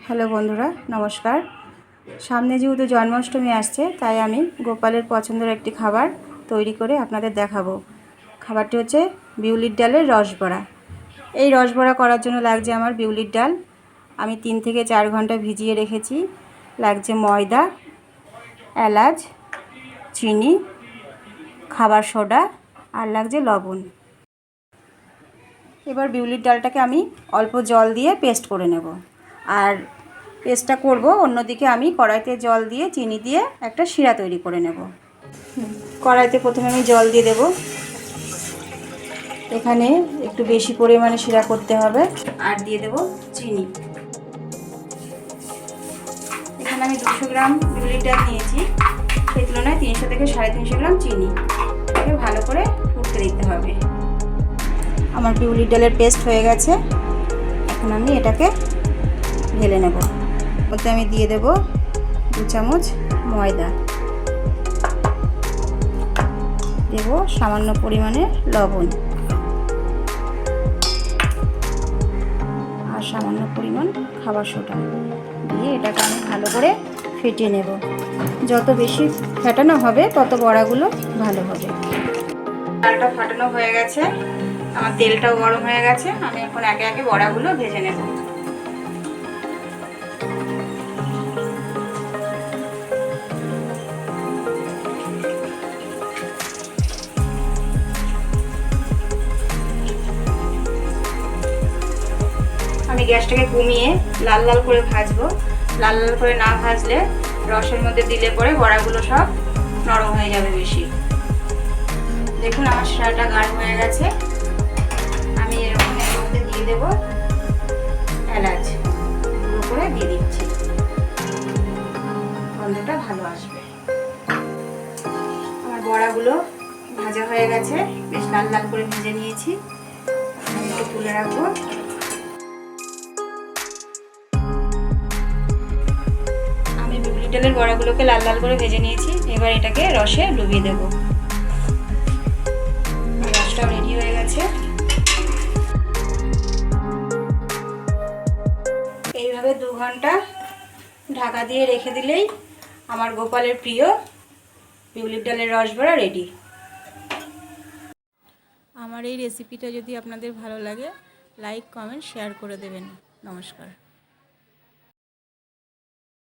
Hello বন্ধুরা, নমস্কার। সামনে যেহেতু জন্মাষ্টমী আসছে, তাই আমি গোপালের পছন্দের একটি খাবার তৈরি করে আপনাদের দেখাবো। খাবারটি হচ্ছে বিউলির ডালের রসবড়া। এই রসবড়া করার জন্য লাগছে আমার বিউলির ডাল। আমি 3 থেকে 4 ঘন্টা ভিজিয়ে রেখেছি। লাগছে ময়দা, এলাচ, চিনি, খাবার সোডা আর লাগছে লবণ। এবার বিউলির ডালটাকে আমি অল্প জল দিয়ে পেস্ট করে নেব। আর পেস্টটা করব, অন্যদিকে আমি কড়াইতে জল দিয়ে চিনি দিয়ে একটা শিরা তৈরি করে নেব। কড়াইতে প্রথমে আমি জল দিয়ে দেব। এখানে একটু বেশি পরিমাণে শিরা করতে হবে। আর দিয়ে দেব চিনি। এখানে আমি 200 গ্রাম বিউলির ডাল নিয়েছি, সেই তুলনায় 300 থেকে 350 গ্রাম চিনি। এটাকে ভালো করে ফুটতে দিতে হবে। আমার বিউলির ডালের পেস্ট হয়ে গেছে। এখন আমি এটাকে ঢেলে নেব। ওতে আমি দিয়ে দেব 2 চামচ ময়দা, দেব সামান্য পরিমাণে লবণ আর সামান্য পরিমাণ খাবার সোডা দিয়ে এটাকে আমি ভালো করে ফেটিয়ে নেব। যত বেশি ফেটানো হবে তত বড়াগুলো ভালো হবে। ডালটা ফাটানো হয়ে গেছে, আমার তেলটাও গরম হয়ে গেছে। আমি এখন একে একে বড়াগুলো ভেজে নেব। আমি গ্যাসটাকে কমিয়ে লাল লাল করে ভাজবো। লাল লাল করে না ভাজলে রসের মধ্যে দিলে পরে বড়াগুলো সব নরম হয়ে যাবে বেশি। দেখুন আমার শিরাটা গাঢ় হয়ে গেছে। আমি এরকম এর মধ্যে দিয়ে দেবো এলাচ গুঁড়ো করে দিয়ে দিচ্ছি, গন্ধটা ভালো আসবে। আমার বড়াগুলো ভাজা হয়ে গেছে, বেশ লাল লাল করে ভেজে নিয়েছি। আমি একটু তুলে রাখবো। বিউলির ডালের বড়াগুলোকে লাল লাল করে ভেজে নিয়েছি। এবার এটাকে রসে ডুবিয়ে দেব। রসটাও রেডি হয়ে গেছে। এইভাবে 2 ঘন্টা ঢাকা দিয়ে রেখে দিলেই আমার গোপালের প্রিয় বিউলির ডালের রসবড়া রেডি। আমার এই রেসিপিটা যদি আপনাদের ভালো লাগে, লাইক, কমেন্ট, শেয়ার করে দেবেন। নমস্কার।